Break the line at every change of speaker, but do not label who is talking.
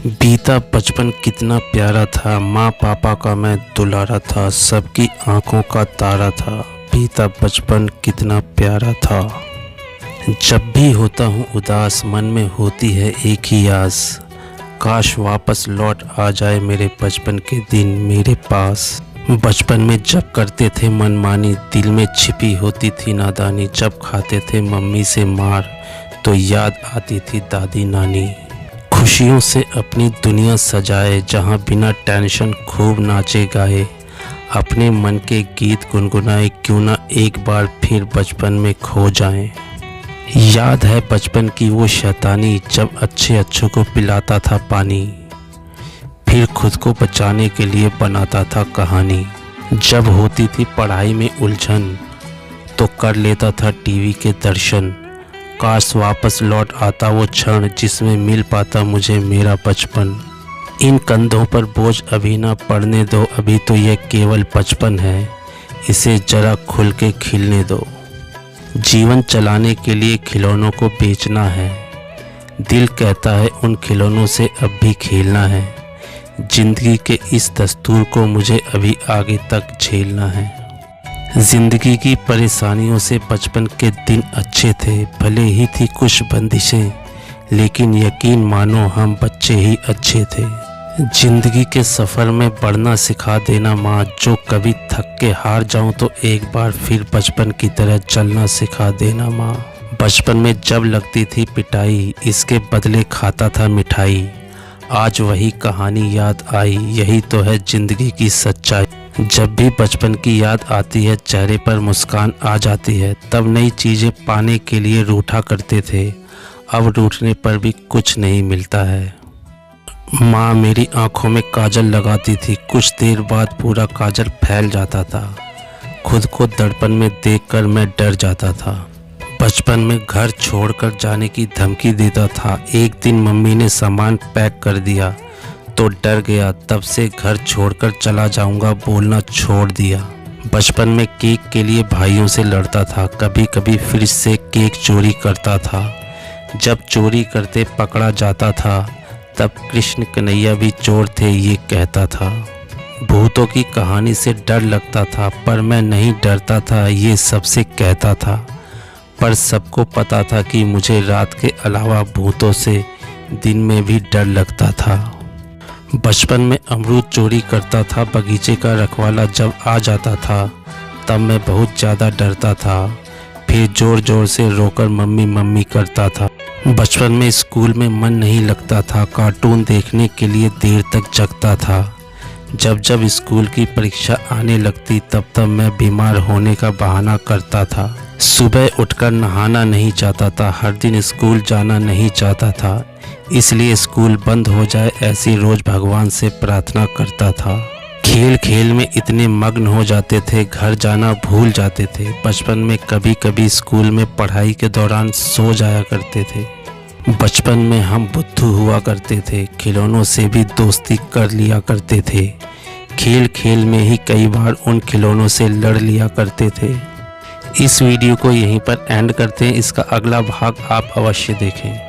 बीता बचपन कितना प्यारा था, माँ पापा का मैं दुलारा था, सबकी आंखों का तारा था। बीता बचपन कितना प्यारा था। जब भी होता हूँ उदास, मन में होती है एक ही आस, काश वापस लौट आ जाए मेरे बचपन के दिन मेरे पास। बचपन में जब करते थे मनमानी, दिल में छिपी होती थी नादानी। जब खाते थे मम्मी से मार, तो याद आती थी दादी नानी। खुशियों से अपनी दुनिया सजाए, जहाँ बिना टेंशन खूब नाचे गाए, अपने मन के गीत गुनगुनाए, क्यों ना एक बार फिर बचपन में खो जाएं। याद है बचपन की वो शैतानी, जब अच्छों को पिलाता था पानी, फिर खुद को बचाने के लिए बनाता था कहानी। जब होती थी पढ़ाई में उलझन, तो कर लेता था टीवी के दर्शन। काश वापस लौट आता वो क्षण, जिसमें मिल पाता मुझे मेरा बचपन। इन कंधों पर बोझ अभी ना पड़ने दो, अभी तो यह केवल बचपन है, इसे जरा खुल के खिलने दो। जीवन चलाने के लिए खिलौनों को बेचना है, दिल कहता है उन खिलौनों से अब भी खेलना है। जिंदगी के इस दस्तूर को मुझे अभी आगे तक झेलना है। जिंदगी की परेशानियों से बचपन के दिन अच्छे थे, भले ही थी कुछ बंदिशें, लेकिन यकीन मानो हम बच्चे ही अच्छे थे। जिंदगी के सफ़र में बढ़ना सिखा देना माँ, जो कभी थक के हार जाऊं तो एक बार फिर बचपन की तरह चलना सिखा देना माँ। बचपन में जब लगती थी पिटाई, इसके बदले खाता था मिठाई। आज वही कहानी याद आई, यही तो है जिंदगी की सच्चाई। जब भी बचपन की याद आती है, चेहरे पर मुस्कान आ जाती है। तब नई चीज़ें पाने के लिए रूठा करते थे, अब रूठने पर भी कुछ नहीं मिलता है। माँ मेरी आंखों में काजल लगाती थी, कुछ देर बाद पूरा काजल फैल जाता था। खुद को दर्पण में देखकर मैं डर जाता था। बचपन में घर छोड़कर जाने की धमकी देता था। एक दिन मम्मी ने सामान पैक कर दिया तो डर गया, तब से घर छोड़कर चला जाऊंगा बोलना छोड़ दिया। बचपन में केक के लिए भाइयों से लड़ता था, कभी कभी फ्रिज से केक चोरी करता था। जब चोरी करते पकड़ा जाता था, तब कृष्ण कन्हैया भी चोर थे ये कहता था। भूतों की कहानी से डर लगता था, पर मैं नहीं डरता था ये सबसे कहता था। पर सबको पता था कि मुझे रात के अलावा भूतों से दिन में भी डर लगता था। बचपन में अमरूद चोरी करता था, बगीचे का रखवाला जब आ जाता था, तब मैं बहुत ज़्यादा डरता था। फिर ज़ोर ज़ोर से रोकर मम्मी मम्मी करता था। बचपन में स्कूल में मन नहीं लगता था, कार्टून देखने के लिए देर तक जगता था। जब स्कूल की परीक्षा आने लगती, तब मैं बीमार होने का बहाना करता था। सुबह उठकर नहाना नहीं चाहता था, हर दिन स्कूल जाना नहीं चाहता था, इसलिए स्कूल बंद हो जाए ऐसी रोज भगवान से प्रार्थना करता था। खेल खेल में इतने मग्न हो जाते थे, घर जाना भूल जाते थे। बचपन में कभी कभी स्कूल में पढ़ाई के दौरान सो जाया करते थे। बचपन में हम बुद्धू हुआ करते थे, खिलौनों से भी दोस्ती कर लिया करते थे। खेल खेल में ही कई बार उन खिलौनों से लड़ लिया करते थे। इस वीडियो को यहीं पर एंड करते हैं, इसका अगला भाग आप अवश्य देखें।